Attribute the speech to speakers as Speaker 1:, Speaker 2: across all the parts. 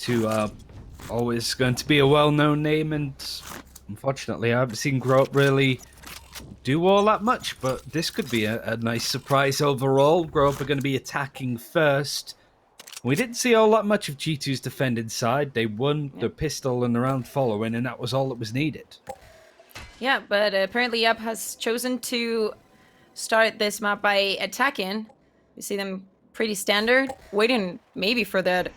Speaker 1: G2 are always going to be a well-known name, and unfortunately I haven't seen Grow Up really do all that much, but this could be a nice surprise overall. Grow Up are going to be attacking first. We didn't see all that much of G2's defending side. They won the pistol and the round following, and that was all that was needed.
Speaker 2: Yeah, but apparently Yap has chosen to start this map by attacking. You see them pretty standard, waiting maybe for that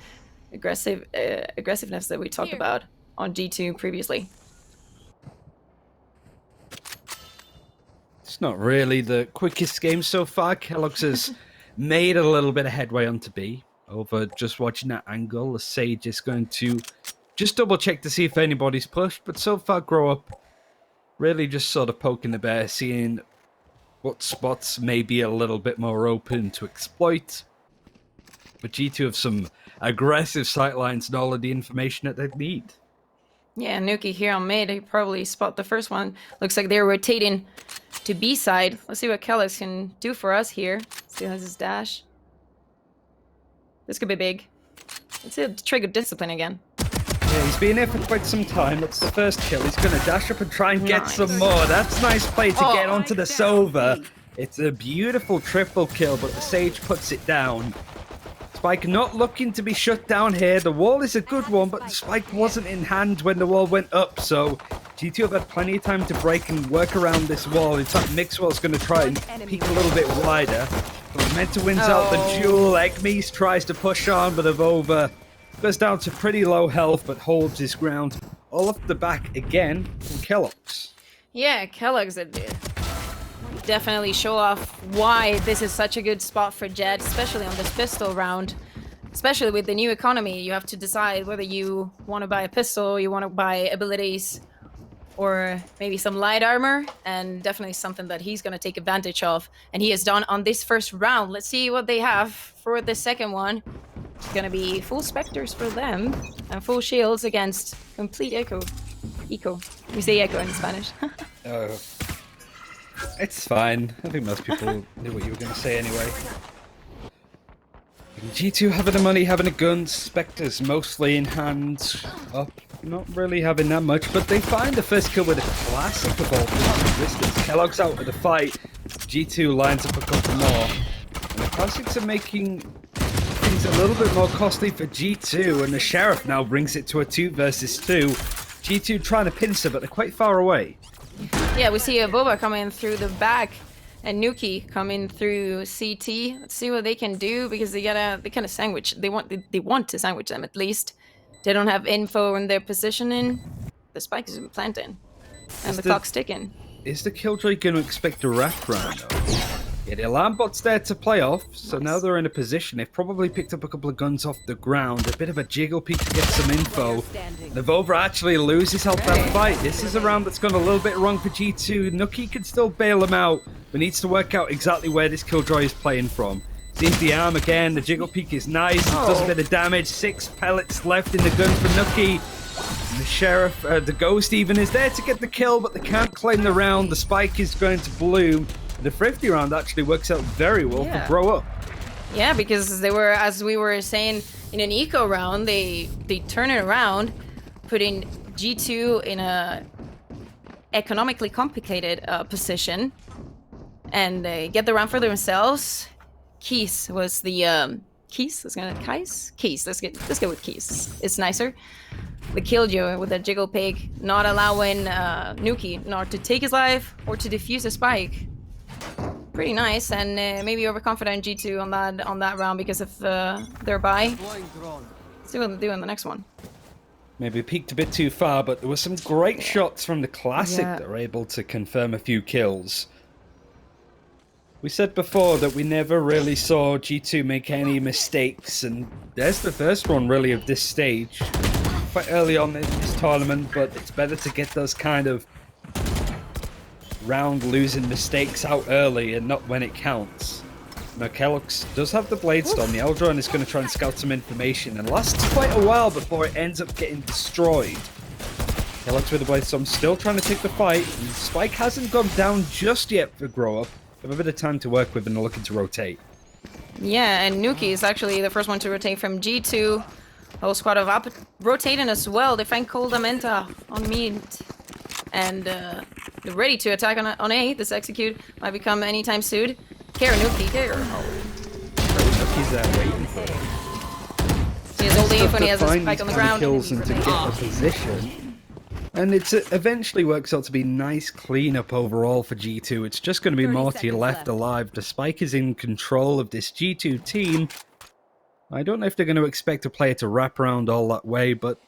Speaker 2: aggressiveness that we talked about on G2 previously.
Speaker 1: It's not really the quickest game so far. Kellogg's has made a little bit of headway onto B. Over just watching that angle, the Sage is going to just double check to see if anybody's pushed, but so far Grow Up really just sort of poking the bear, seeing what spots may be a little bit more open to exploit. But G2 have some aggressive sightlines and all of the information that they need. Yeah,
Speaker 2: Nuki here on mid, he probably spot the first one. Looks like they're rotating to B side. Let's see what Kellogg's can do for us here. Still has his dash. This could be big. It's a trigger discipline again.
Speaker 1: Yeah, he's been here for quite some time. That's the first kill. He's going to dash up and try and get some more. That's nice play to get onto the Sova. It's a beautiful triple kill, but the Sage puts it down. Spike not looking to be shut down here. The wall is a good one, but the Spike wasn't in hand when the wall went up, so G2 have had plenty of time to break and work around this wall. In fact, Mixwell's going to try and peek a little bit wider. Menta wins out the duel. Eggmees tries to push on, but Avova goes down to pretty low health, but holds his ground. All off the back again from Kellogg's.
Speaker 2: Yeah, Kellogg's definitely show off why this is such a good spot for Jet, especially on this pistol round. Especially with the new economy, you have to decide whether you want to buy a pistol, you want to buy abilities, or maybe some light armor, and definitely something that he's going to take advantage of. And he has done on this first round. Let's see what they have for the second one. It's going to be full specters for them, and full shields against complete echo. We say echo in Spanish.
Speaker 1: Oh, it's fine. I think most people knew what you were going to say anyway. G2 having the money, having the guns, Spectres mostly in hand, up, not really having that much, but they find the first kill with a classic of all resistance. Kellogg's out of the fight, G2 lines up a couple more, and the classics are making things a little bit more costly for G2, and the Sheriff now brings it to a 2 versus 2. G2 trying to pincer, but they're quite far away.
Speaker 2: Yeah, we see a Boba coming through the back. And Nuki coming through CT. Let's see what they can do, because they kind of sandwich. They want to sandwich them at least. They don't have info on their positioning. The spike is planting, and the clock's ticking.
Speaker 1: Is the Killjoy going to expect a wraparound though? Yeah, the alarm bot's there to play off, so now they're in a position. They've probably picked up a couple of guns off the ground. A bit of a jiggle peek to get some info. Navova actually loses health that fight. This is a round that's gone a little bit wrong for G2. Nuki can still bail him out, but needs to work out exactly where this Killjoy is playing from. Sees the arm again. The jiggle peek is nice. It does a bit of damage. 6 pellets left in the gun for Nuki. And the Sheriff, the Ghost even, is there to get the kill, but they can't claim the round. The spike is going to bloom. The Thrifty round actually works out very well for Grow Up.
Speaker 2: Yeah, because they were, as we were saying, in an eco round, they turn it around, putting G2 in a economically complicated position, and they get the round for themselves. Keys was the Keys. Let's go with Keys. It's nicer. The Killjoy with a jiggle pig, not allowing Nuki not to take his life or to defuse a spike. Pretty nice, and maybe overconfident G2 on that round because of their buy. Let's see what they do in the next one.
Speaker 1: Maybe peaked a bit too far, but there were some great shots from the Classic that were able to confirm a few kills. We said before that we never really saw G2 make any mistakes, and there's the first one really of this stage. Quite early on in this tournament, but it's better to get those kind of round losing mistakes out early and not when it counts. Now Kellogg's does have the Bladestone. The Eldron is going to try and scout some information and lasts quite a while before it ends up getting destroyed. Kellogg's with the Bladestone still trying to take the fight, and Spike hasn't gone down just yet for Grow Up. Have a bit of time to work with and they're looking to rotate.
Speaker 2: Yeah, and Nuki is actually the first one to rotate from G2. Whole squad of up rotating as well. They find Cold Amenta on mid. And they're ready to attack on A. This execute might become anytime soon. Nuki.
Speaker 1: Nuki's there waiting for it.
Speaker 2: He has all the info and he has a spike on the ground.
Speaker 1: Kills and to get a position. And it eventually works out to be nice cleanup overall for G2. It's just going to be Morty left alive. The Spike is in control of this G2 team. I don't know if they're going to expect a player to wrap around all that way, but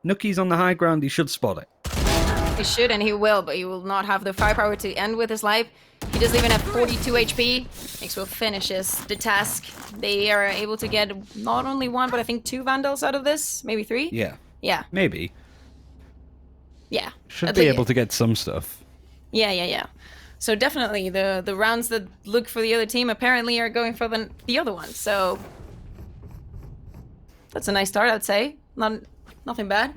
Speaker 1: Nuki's on the high ground. He should spot it.
Speaker 2: He should, and he will, but he will not have the firepower to end with his life. He doesn't even have 42 HP. Mixwell finishes the task. They are able to get not only one, but I think 2 Vandals out of this. Maybe 3?
Speaker 1: Yeah.
Speaker 2: Yeah.
Speaker 1: Maybe.
Speaker 2: Yeah.
Speaker 1: Should be able to get some stuff.
Speaker 2: Yeah. So definitely the rounds that look for the other team apparently are going for the other one. So that's a nice start, I'd say. Nothing bad.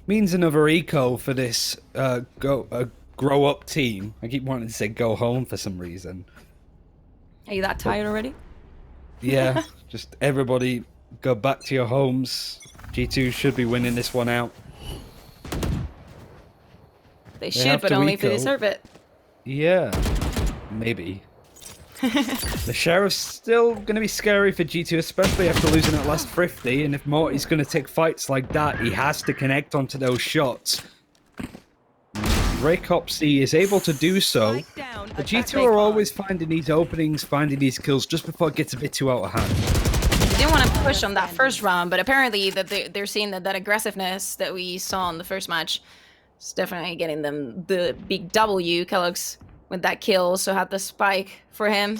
Speaker 1: Means another eco for this grow up team. I keep wanting to say go home for some reason.
Speaker 2: Are you that tired already?
Speaker 1: Yeah, just everybody go back to your homes. G2 should be winning this one out.
Speaker 2: They should, but only if they deserve it.
Speaker 1: Yeah, maybe. The Sheriff's still going to be scary for G2, especially after losing that last 50. And if Morty's going to take fights like that, he has to connect onto those shots. Raycopsy is able to do so. The G2 are always finding these openings, finding these kills just before it gets a bit too out of hand.
Speaker 2: They didn't want to push on that first round, but apparently that they're seeing that aggressiveness that we saw in the first match is definitely getting them the big W. Kellogg's with that kill also had the spike for him.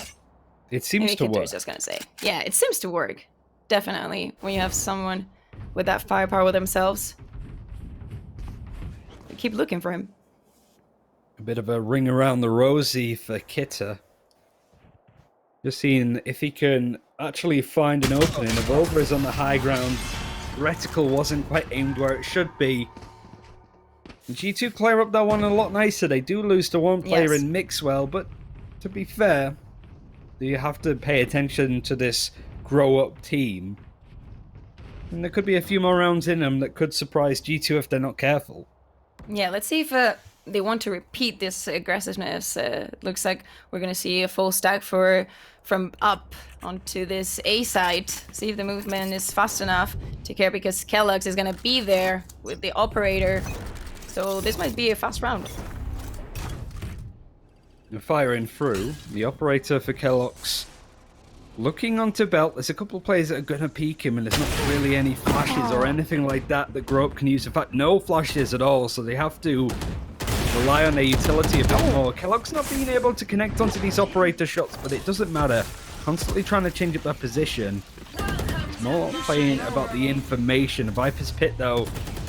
Speaker 1: It seems to work.
Speaker 2: I was just gonna say. Yeah, it seems to work. Definitely. When you have someone with that firepower with themselves. They keep looking for him.
Speaker 1: A bit of a ring around the rosy for Kitta. Just seeing if he can actually find an opening. The Volva is on the high ground. Reticle wasn't quite aimed where it should be. G2 clear up that one a lot nicer. They do lose to one player in Mixwell, but to be fair, you have to pay attention to this grow-up team. And there could be a few more rounds in them that could surprise G2 if they're not careful.
Speaker 2: Yeah, let's see if they want to repeat this aggressiveness. Looks like we're going to see a full stack from up onto this A side. See if the movement is fast enough to care, because Kellogg's is going to be there with the operator. So this might be a fast round.
Speaker 1: Firing through. The operator for Kellogg's looking onto Belt. There's a couple of players that are going to peek him, and there's not really any flashes or anything like that Grow Up can use. In fact, no flashes at all, so they have to rely on their utility a bit more. Kellogg's not being able to connect onto these operator shots, but it doesn't matter. Constantly trying to change up their position. It's more playing about the information. Viper's Pit, though,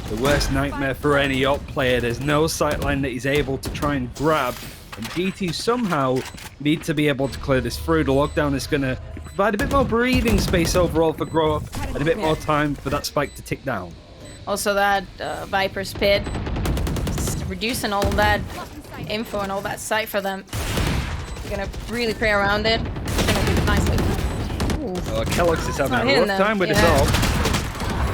Speaker 1: the worst nightmare for any op player. There's no sightline that he's able to try and grab. And GT somehow need to be able to clear this through. The lockdown is going to provide a bit more breathing space overall for Grow Up and a bit more time for that spike to tick down.
Speaker 2: Also that Viper's Pit, reducing all that info and all that sight for them. They're going to really play around it. They're going to do it nicely.
Speaker 1: Kellogg's is having a rough time with his ult.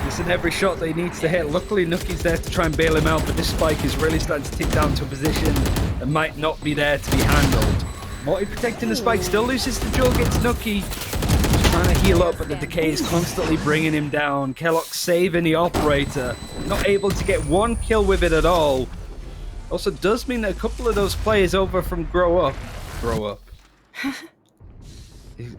Speaker 1: Missing every shot that he needs to hit. Luckily, Nuki's there to try and bail him out, but this spike is really starting to tick down to a position that might not be there to be handled. Morty protecting the spike, still loses the duel against Nuki. Just trying to heal up, but the decay is constantly bringing him down. Kellogg saving the operator, not able to get one kill with it at all. Also does mean that a couple of those players over from Grow Up.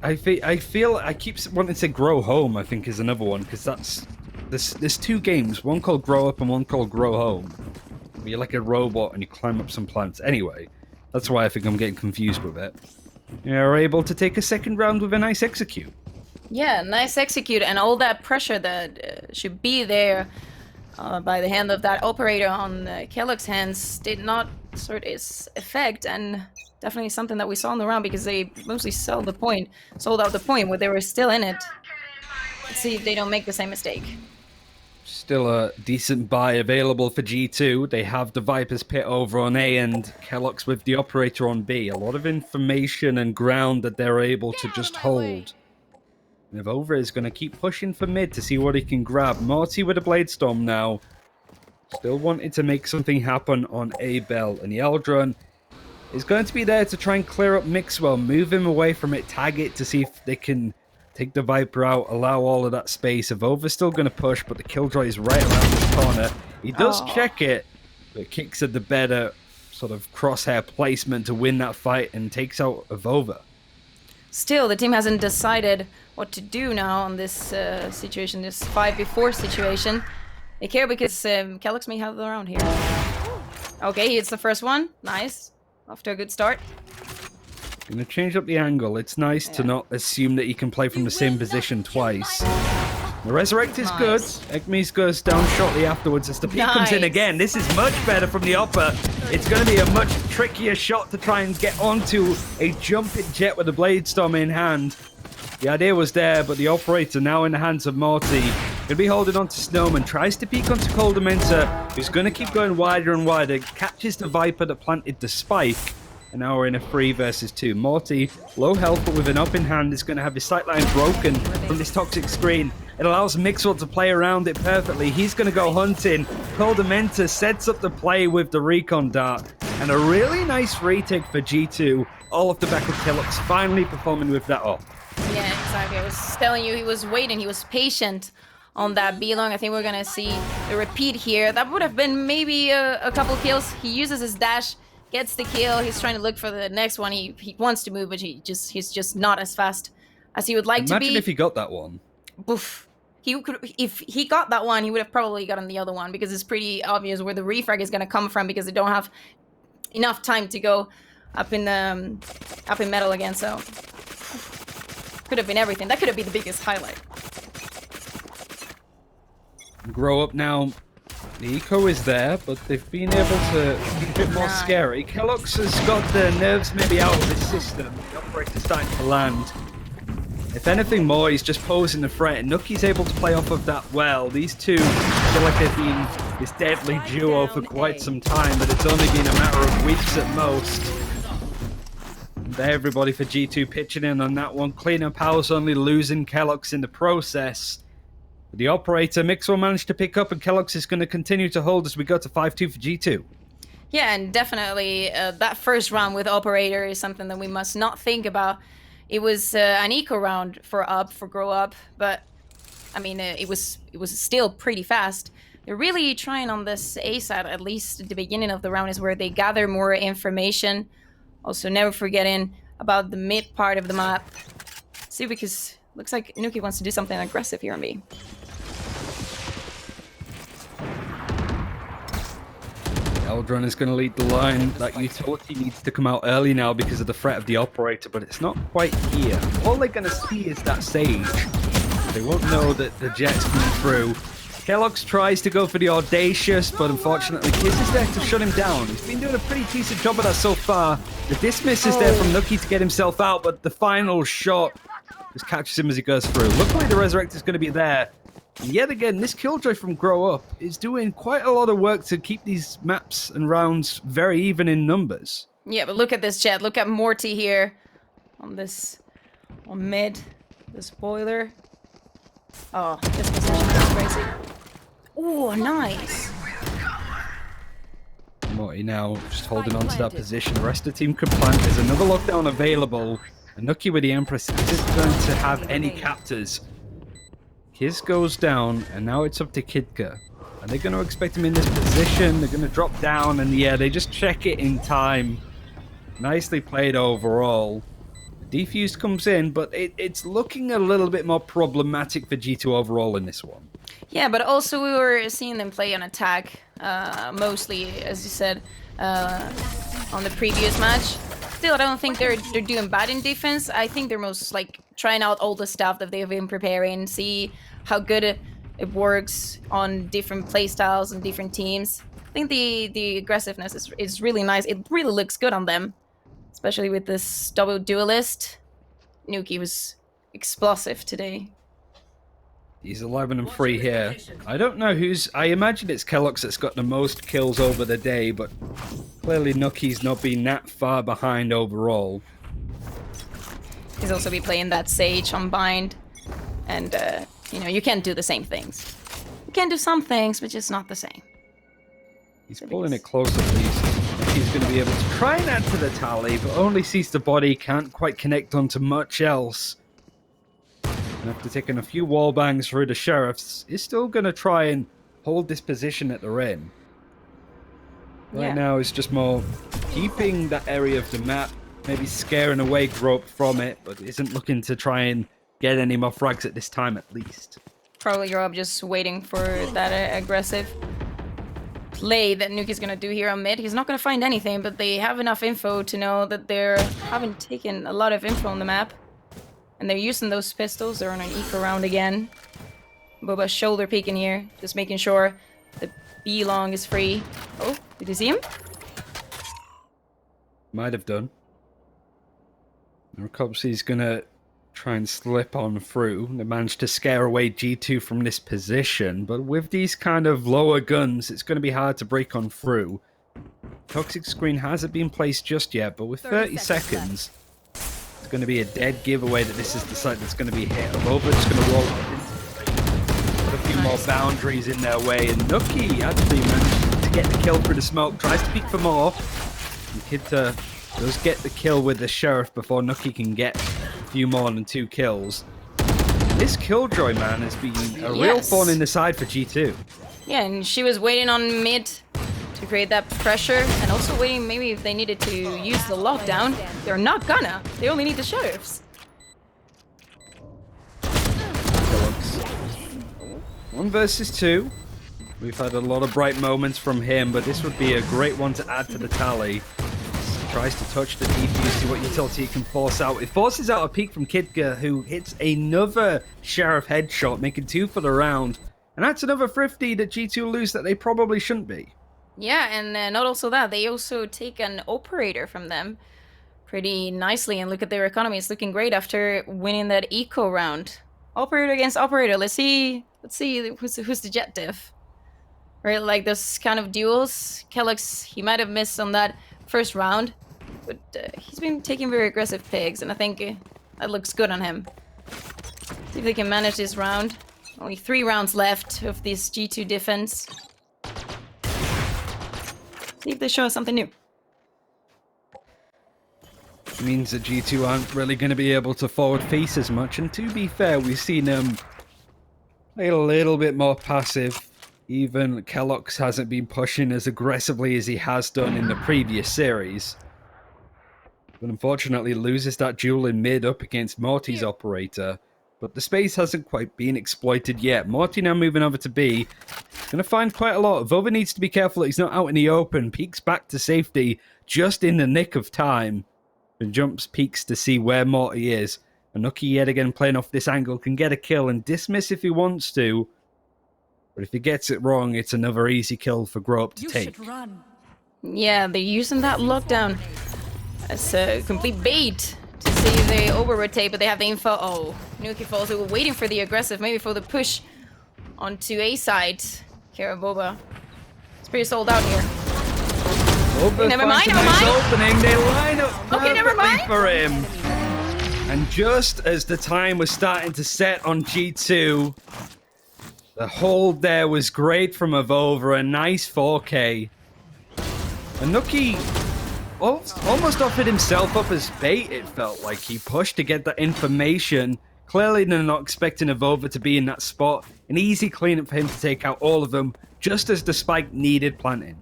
Speaker 1: I feel I keep wanting to say Grow Home, I think is another one, because that's there's 2 games, one called Grow Up and one called Grow Home, where you're like a robot and you climb up some plants. Anyway, that's why I think I'm getting confused with it. You're able to take a second round with a nice execute.
Speaker 2: Yeah, nice execute, and all that pressure that should be there by the hand of that operator on Kellogg's hands did not sort its effect, and definitely something that we saw in the round, because they mostly sold out the point where they were still in it. Let's see if they don't make the same mistake.
Speaker 1: Still a decent buy available for G2. They have the Viper's Pit over on A and Kellogg's with the operator on B. A lot of information and ground that they're able to just hold. And Avova is going to keep pushing for mid to see what he can grab. Morty with a Blade Storm now. Still wanting to make something happen on Abel. And the Eldrun is going to be there to try and clear up Mixwell. Move him away from it. Tag it to see if they can take the Viper out. Allow all of that space. Avova's still going to push, but the Killjoy is right around this corner. He does check it, but kicks at the better sort of crosshair placement to win that fight and takes out Avova.
Speaker 2: Still, the team hasn't decided what to do now on this situation, this 5v4 situation. They care because Calyx may have the round here. Okay, it's the first one. Nice. Off to a good start.
Speaker 1: Gonna change up the angle. It's nice to not assume that he can play from the same position twice. The Resurrect is good. Ekmes goes down shortly afterwards as the peek comes in again. This is much better from the upper. It's going to be a much trickier shot to try and get onto a jumping jet with a Blade Storm in hand. The idea was there, but the operator now in the hands of Morty. Going to be holding on to Snowman. Tries to peek onto Cold Dementor, who's going to keep going wider and wider. Catches the Viper that planted the spike. And now we're in a 3 versus 2. Morty, low health, but with an up in hand, is going to have his sightline broken from this toxic screen. It allows Mixwell to play around it perfectly. He's going to go hunting. Cold Dementor sets up the play with the recon dart. And a really nice retake for G2. All off the back of Killux, finally performing with that up.
Speaker 2: Yeah, exactly. I was telling you, he was waiting. He was patient on that B-long. I think we're going to see the repeat here. That would have been maybe a couple kills. He uses his dash. Gets the kill. He's trying to look for the next one. He wants to move, but he's just not as fast as he would like to be.
Speaker 1: Imagine if he got that one.
Speaker 2: Oof. If he got that one, he would have probably gotten the other one because it's pretty obvious where the refrag is going to come from because they don't have enough time to go up in metal again. So could have been everything. That could have been the biggest highlight. Grow
Speaker 1: up now. The eco is there, but they've been able to be a bit more scary. Kellogg's has got the nerves maybe out of his system. The operator's starting to land. If anything more, he's just posing the threat. Nuki's able to play off of that well. These two feel like they've been this deadly duo for quite some time, but it's only been a matter of weeks at most. And there, everybody for G2 pitching in on that one. Cleanup house only losing Kellogg's in the process. The operator, Mixwell managed to pick up, and Kellogg's is going to continue to hold as we go to 5-2 for G2.
Speaker 2: Yeah, and definitely that first round with operator is something that we must not think about. It was an eco round for Grow Up, but I mean, it was still pretty fast. They're really trying on this A side, at least at the beginning of the round is where they gather more information. Also, never forgetting about the mid part of the map. See, because looks like Nuki wants to do something aggressive here on B.
Speaker 1: Eldrun is going to lead the line. That utility needs to come out early now because of the threat of the operator, but it's not quite here. All they're going to see is that Sage. They won't know that the jet's coming through. Kellogg's tries to go for the Audacious, but unfortunately Kiz is there to shut him down. He's been doing a pretty decent job of that so far. The dismiss is there from Nuki to get himself out, but the final shot just catches him as he goes through. Luckily the Resurrect is going to be there. And yet again, this Killjoy from Grow Up is doing quite a lot of work to keep these maps and rounds very even in numbers.
Speaker 2: Yeah, but look at this jet. Look at Morty here on mid, this boiler. Oh, this position is crazy. Oh, nice.
Speaker 1: Morty now just holding on to that position. The rest of the team can plant. There's another lockdown available. And Nuki with the Empress isn't going to have any captors. Kiz goes down, and now it's up to Kidka. Are they going to expect him in this position? They're going to drop down, and yeah, they just check it in time. Nicely played overall. Defused comes in, but it's looking a little bit more problematic for G2 overall in this one.
Speaker 2: Yeah, but also we were seeing them play on attack, mostly, as you said, on the previous match. Still, I don't think they're doing bad in defense. I think they're most like trying out all the stuff that they've been preparing, see how good it works on different playstyles and different teams. I think the aggressiveness is really nice. It really looks good on them, especially with this double duelist. Nuki was explosive today.
Speaker 1: He's 11-3 here. I don't know I imagine it's Kellogg's that's got the most kills over the day, but clearly Nuki's not been that far behind overall.
Speaker 2: He's also be playing that Sage on Bind. And, you know, you can't do the same things. You can do some things, but just not the same.
Speaker 1: He's pulling it close at least. He's going to be able to try and add to the tally, but only sees the body, can't quite connect onto much else. And after taking a few wall bangs through the sheriffs, is still going to try and hold this position at the rim. Right now, it's just more keeping that area of the map, maybe scaring away Grope from it, but isn't looking to try and get any more frags at this time, at least.
Speaker 2: Probably Rob just waiting for that aggressive play that Nuki's gonna do here on mid. He's not gonna find anything, but they have enough info to know that they haven't taken a lot of info on the map. And they're using those pistols. They're on an eco round again. Boba's shoulder peeking here, just making sure the B-long is free. Oh, did you see him?
Speaker 1: Might have done. Rokopsi's gonna try and slip on through. They managed to scare away G2 from this position, but with these kind of lower guns, it's going to be hard to break on through. Toxic screen hasn't been placed just yet, but with 30 seconds, it's going to be a dead giveaway that this is the site that's going to be hit. Over just going to roll put a few more boundaries in their way, and Nuki actually managed to get the kill through the smoke, tries to peek for more. And Kidta does get the kill with the sheriff before Nuki can get a few more than 2 kills. This Killjoy, man, has been a real thorn in the side for G2.
Speaker 2: Yeah, and she was waiting on mid to create that pressure, and also waiting maybe if they needed to use the lockdown. They're not gonna. They only need the sheriffs.
Speaker 1: 1 versus 2. We've had a lot of bright moments from him, but this would be a great one to add to the tally. Tries to touch the DP, see what utility it can force out. It forces out a peek from Kidka, who hits another Sheriff headshot, making 2 for the round. And that's another thrifty that G2 lose that they probably shouldn't be.
Speaker 2: Yeah, and not also that, they also take an operator from them pretty nicely. And look at their economy, it's looking great after winning that eco round. Operator against operator, let's see who's the jet diff. Right, like those kind of duels. Kellogg's, he might have missed on that first round, but he's been taking very aggressive picks, and I think that looks good on him. See if they can manage this round. Only 3 rounds left of this G2 defense. See if they show us something new.
Speaker 1: It means that G2 aren't really going to be able to forward face as much, and to be fair, we've seen them play a little bit more passive. Even Kellogg's hasn't been pushing as aggressively as he has done in the previous series. But unfortunately loses that duel in mid up against Morty's operator. But the space hasn't quite been exploited yet. Morty now moving over to B. Going to find quite a lot. Vova needs to be careful that he's not out in the open. Peeks back to safety just in the nick of time. And jumps peeks to see where Morty is. And Nuki yet again playing off this angle can get a kill and dismiss if he wants to. But if he gets it wrong, it's another easy kill for Grope to take.
Speaker 2: Yeah, they're using that lockdown as a complete bait to see if they over-rotate, but they have the info. Oh, Nuki falls. They were waiting for the aggressive, maybe for the push onto A side. Karaboba. It's pretty sold out here.
Speaker 1: Boba
Speaker 2: never mind.
Speaker 1: Opening. They line up perfectly for him. And just as the time was starting to set on G2, the hold there was great from Avova, a nice 4K. And Nuki almost offered himself up as bait, it felt like. He pushed to get that information. Clearly they're not expecting Avova to be in that spot. An easy cleanup for him to take out all of them, just as the spike needed planting.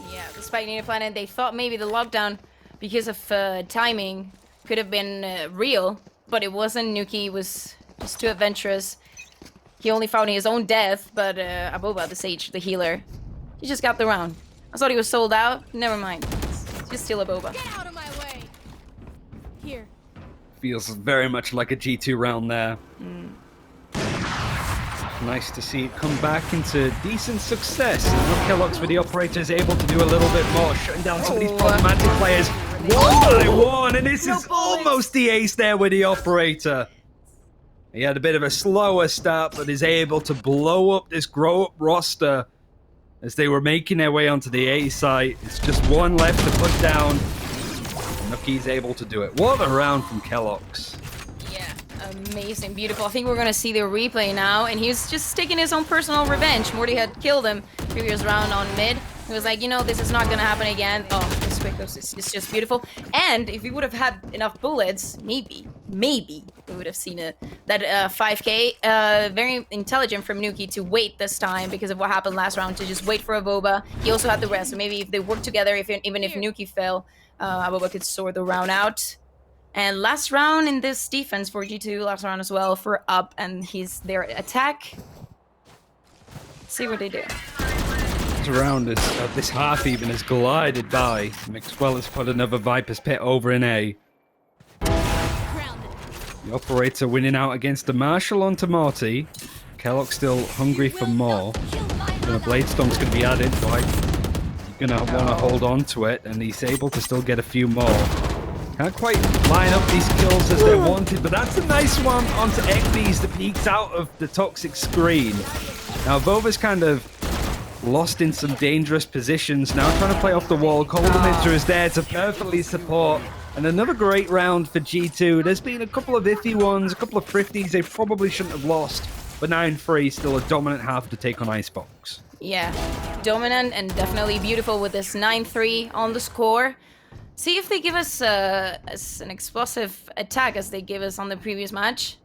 Speaker 2: Yeah, the spike needed planting. They thought maybe the lockdown, because of timing, could have been real, but it wasn't. Nuki was just too adventurous. He only found his own death, but Aboba, the Sage, the healer, he just got the round. I thought he was sold out. Never mind. It's just still Aboba.
Speaker 3: Get out of my way. Here.
Speaker 1: Feels very much like a G2 round there. Nice to see it come back into decent success. And Kellogg's with the operators able to do a little bit more, shutting down some of these problematic players one by one. And this is almost the ace there with the operator. He had a bit of a slower start, but is able to blow up this grow-up roster as they were making their way onto the A site. It's just one left to put down. Nuki's able to do it. What a round from Kellogg's.
Speaker 2: Yeah, Amazing, beautiful. I think we're gonna see the replay now, and he's just taking his own personal revenge. Morty had killed him previous round on mid. He was like, you know, this is not gonna happen again. Oh, this Wickos is just beautiful. And if he would have had enough bullets, maybe we would have seen that 5k. Very intelligent from Nuki to wait this time because of what happened last round, to just wait for Avoba. He also had the rest, so maybe if they work together, even if Nuki fell, Avoba could sort the round out. And last round in this defense for G2, last round as well for Up and their attack. Let's see what they do.
Speaker 1: This round is this half even has glided by. Mixwell has put another Viper's Pit over in A. The operator winning out against the Marshal onto Morty. Kellogg still hungry for more. And a Blade Storm's going to be added, so you're going to want to hold on to it, and he's able to still get a few more. Can't quite line up these kills as they wanted, but that's a nice one onto Eknes that peeks out of the toxic screen. Now Vova's kind of lost in some dangerous positions, now trying to play off the wall. Coldminster is there to perfectly support. And another great round for G2. There's been a couple of iffy ones, a couple of thrifties they probably shouldn't have lost. But 9-3, still a dominant half to take on Icebox.
Speaker 2: Yeah, dominant and definitely beautiful with this 9-3 on the score. See if they give us an explosive attack as they gave us on the previous match.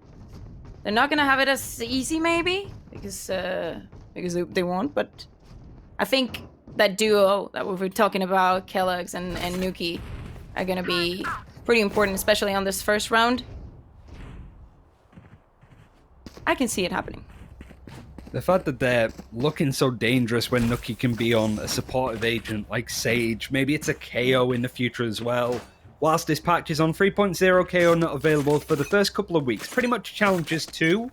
Speaker 2: They're not gonna have it as easy, maybe, because they won't. But I think that duo that we were talking about, Kellogg's and Nuki, are gonna be pretty important, especially on this first round. I can see it happening.
Speaker 1: The fact that they're looking so dangerous when Nuki can be on a supportive agent like Sage, maybe it's a KO in the future as well. Whilst this patch is on 3.0, KO not available for the first couple of weeks. Pretty much Challenges 2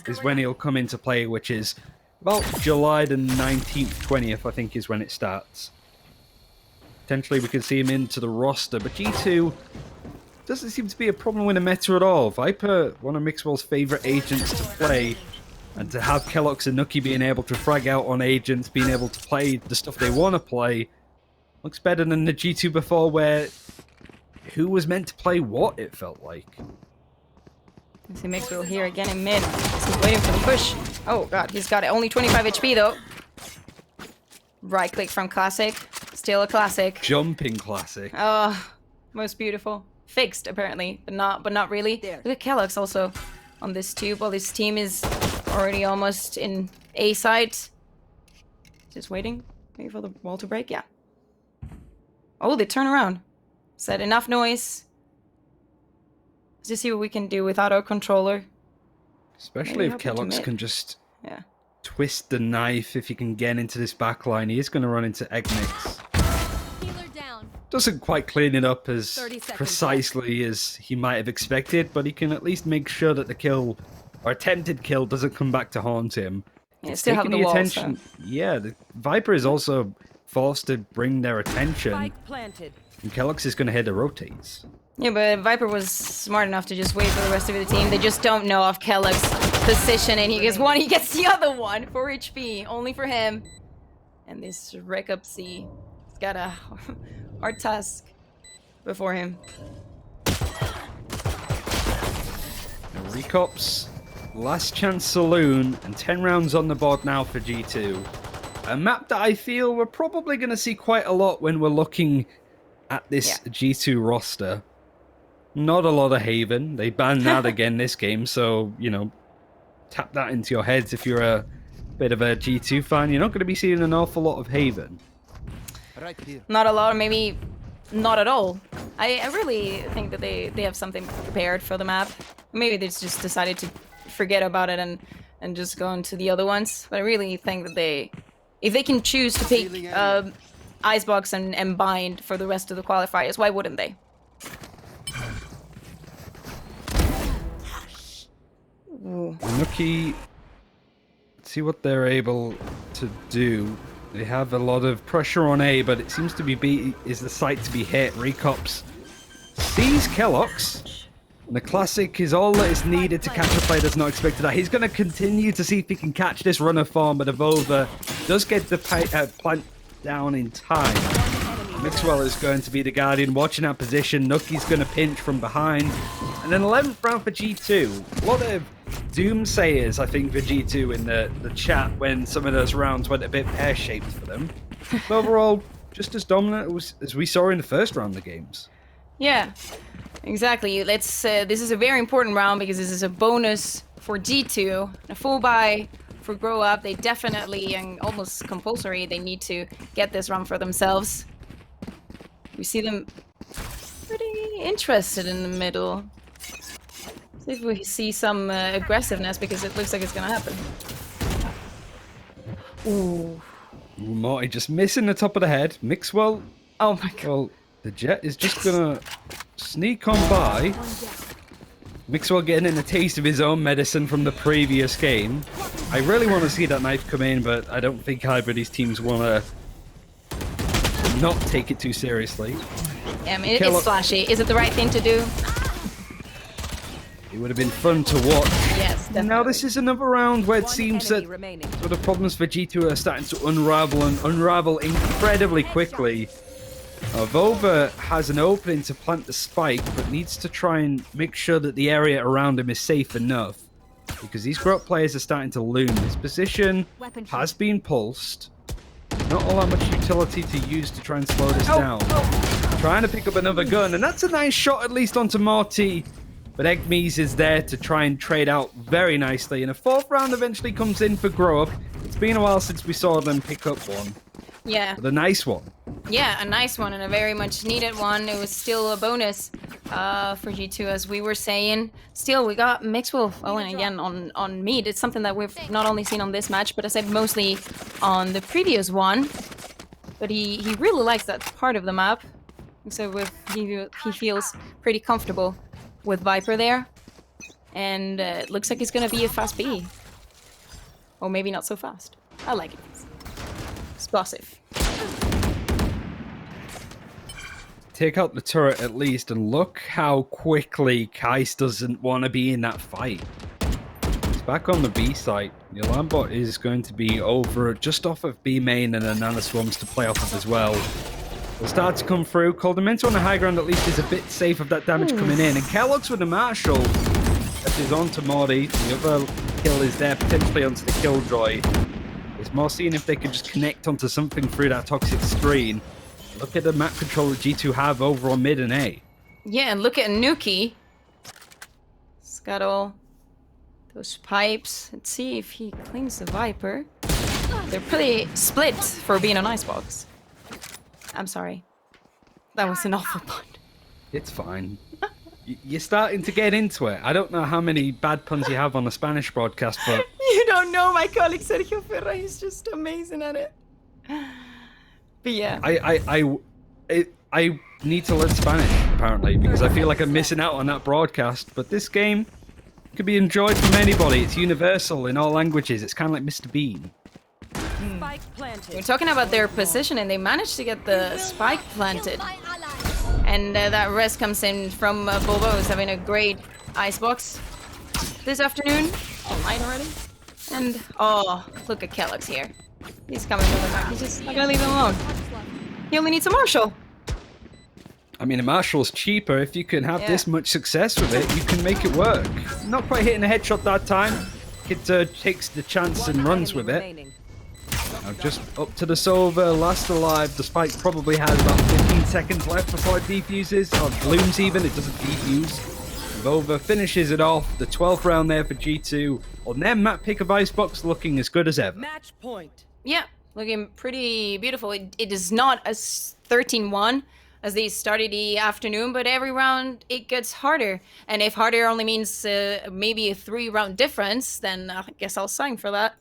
Speaker 1: is when he'll come into play, which is about July the 19th, 20th, I think is when it starts. Potentially we could see him into the roster, but G2 doesn't seem to be a problem with the meta at all. Viper, one of Mixwell's favourite agents to play, and to have Kellogg's and Nuki being able to frag out on agents, being able to play the stuff they want to play, looks better than the G2 before, where who was meant to play what, it felt like.
Speaker 2: I see Mixwell here again in mid. He's waiting for the push. Oh god, he's got it. Only 25 HP though. Right click from Classic. Still a Classic.
Speaker 1: Jumping Classic.
Speaker 2: Oh, most beautiful. Fixed apparently, but not really. Look at Kellogg's also on this tube while his team is already almost in A side. Just waiting for the wall to break. Yeah. Oh, they turn around. Is that enough noise? Let's just see what we can do without our controller.
Speaker 1: Especially if Kellogg's can just twist the knife. If he can get into this backline, he is going to run into Eknes. Doesn't quite clean it up as precisely as he might have expected, but he can at least make sure that the kill, or attempted kill, doesn't come back to haunt him.
Speaker 2: Yeah, it's still having the attention.
Speaker 1: Yeah, the Viper is also forced to bring their attention. And Kellogg's is going to head the rotates.
Speaker 2: Yeah, but Viper was smart enough to just wait for the rest of the team. They just don't know of Kellogg's position, and he gets one, he gets the other one. 4 HP, only for him. And this Wreck Up C, he's got a hard task before him.
Speaker 1: Recops, Last Chance Saloon, and 10 rounds on the board now for G2. A map that I feel we're probably going to see quite a lot when we're looking at this G2 roster. Not a lot of Haven. They banned that again this game, so, you know, tap that into your heads if you're a bit of a G2 fan. You're not going to be seeing an awful lot of Haven.
Speaker 2: Not a lot, or maybe not at all. I really think that they have something prepared for the map. Maybe they just decided to forget about it and just go into the other ones. But I really think that if they can choose to pick Icebox and Bind for the rest of the qualifiers, why wouldn't they?
Speaker 1: Nuki, let's see what they're able to do. They have a lot of pressure on A, but it seems to be B is the site to be hit. Recops sees Kellogg's, and the Classic is all that is needed to catch a player that's not expected that. He's going to continue to see if he can catch this runner form, but Avova does get the plant down in time. Mixwell is going to be the Guardian watching that position. Nuki's going to pinch from behind. And an 11th round for G2. A lot of doomsayers, I think, for G2 in the chat when some of those rounds went a bit pear-shaped for them. But overall, just as dominant as we saw in the first round of the games.
Speaker 2: Yeah, exactly. Let's. This is a very important round because this is a bonus for G2. A full buy for Grow Up. They definitely, and almost compulsory, they need to get this round for themselves. We see them pretty interested in the middle. See if we see some aggressiveness because it looks like it's gonna happen. Ooh.
Speaker 1: Morty just missing the top of the head. Mixwell.
Speaker 2: Oh my god.
Speaker 1: Well, the Jet is just gonna sneak on by. Mixwell getting in a taste of his own medicine from the previous game. I really want to see that knife come in, but I don't think either of these teams want to not take it too seriously.
Speaker 2: Yeah, I mean, it's flashy. Is it the right thing to do?
Speaker 1: It would have been fun to watch.
Speaker 2: Yes, definitely.
Speaker 1: Now this is another round where it seems that sort of problems for G2 are starting to unravel incredibly quickly. Vova has an opening to plant the spike, but needs to try and make sure that the area around him is safe enough. Because these Grot players are starting to loom. His position has been pulsed. Not all that much utility to use to try and slow this down. Trying to pick up another gun, and that's a nice shot at least onto Morty. But Eggmees is there to try and trade out very nicely. And a 4th round eventually comes in for Grow Up. It's been a while since we saw them pick up one.
Speaker 2: Yeah.
Speaker 1: But a nice one.
Speaker 2: Yeah, a nice one and a very much needed one. It was still a bonus for G2, as we were saying. Still, we got Mixwell falling again on mid. It's something that we've not only seen on this match, but I said mostly on the previous one. But he really likes that part of the map. So he feels pretty comfortable with Viper there. And it looks like it's going to be a fast B. Or maybe not so fast. I like it. Explosive.
Speaker 1: Take out the turret at least, and look how quickly Kais doesn't want to be in that fight. He's back on the B site. The alarm bot is going to be over just off of B main, and then Nana Swarms to play off of as well. Will start to come through. Coldamento on the high ground at least is a bit safe of that damage coming in. And Kellogg's with the Marshall. That is on to Morty. The other kill is there, potentially onto the Killjoy. It's more seeing if they can just connect onto something through that toxic screen. Look at the map control that G2 have over on mid and A.
Speaker 2: Yeah, and look at Nuki. He's got all those pipes. Let's see if he cleans the Viper. They're pretty split for being an icebox. I'm sorry. That was an awful pun.
Speaker 1: It's fine. You're starting to get into it. I don't know how many bad puns you have on the Spanish broadcast, but...
Speaker 2: You don't know, my colleague Sergio Ferra is just amazing at it. But yeah.
Speaker 1: I need to learn Spanish, apparently, because I feel like I'm missing out on that broadcast. But this game could be enjoyed from anybody. It's universal in all languages. It's kind of like Mr. Bean.
Speaker 2: We're talking about their position, and they managed to get the spike planted. And that rest comes in from Bobo, who's having a great icebox this afternoon. Online already. And, oh, look at Kellogg's here. He's coming from the back. He's just not gonna leave him alone. He only needs a Marshall.
Speaker 1: I mean, a Marshall's cheaper. If you can have this much success with it, you can make it work. Not quite hitting a headshot that time. Kid takes the chance and runs with it. Now just up to the Silver, last alive. The spike probably has about 15 seconds left before it defuses. Or blooms even, it doesn't defuse. Vova finishes it off. The 12th round there for G2. On their map pick of Icebox looking as good as ever.
Speaker 4: Match point.
Speaker 2: Yeah, looking pretty beautiful. It is not as 13-1 as they started the afternoon, but every round it gets harder. And if harder only means maybe a 3-round difference, then I guess I'll sign for that.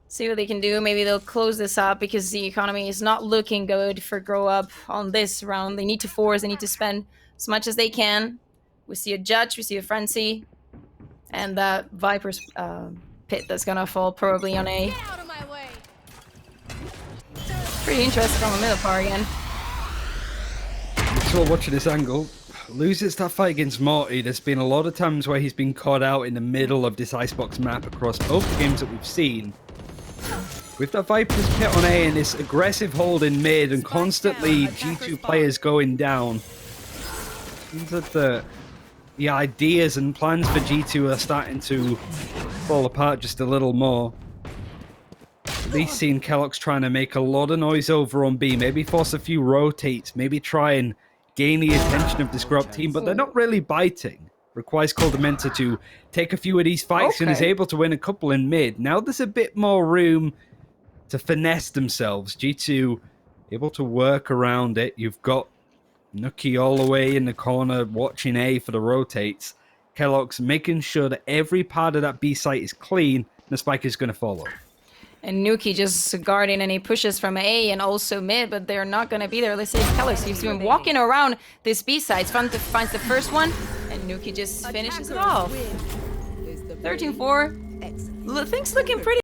Speaker 2: See what they can do. Maybe they'll close this up because the economy is not looking good for Grow Up on this round. They need to force, they need to spend as much as they can. We see a Judge, we see a Frenzy, and that Viper's pit that's gonna fall probably on A.
Speaker 3: Get out of my way.
Speaker 2: Pretty interested on the middle part again.
Speaker 1: So watching this angle, loses that fight against Morty. There's been a lot of times where he's been caught out in the middle of this Icebox map across both the games that we've seen. With that Viper's pit on A and this aggressive hold in mid and constantly G2 players going down, seems that the ideas and plans for G2 are starting to fall apart just a little more. At least seeing Kellogg's trying to make a lot of noise over on B, maybe force a few rotates, maybe try and gain the attention of this Grub team, but they're not really biting. Requires Coldamenta to take a few of these fights and is able to win a couple in mid. Now there's a bit more room to finesse themselves. G2 able to work around it. You've got Nuki all the way in the corner watching A for the rotates. Kellogg's making sure that every part of that B site is clean, and the spike is going to follow.
Speaker 2: And Nuki just guarding any pushes from A and also mid, but they're not going to be there. Let's say Kellogg's, he's been walking around this B site, finds the first one, and Nuki just finishes it off. 13-4. Things looking pretty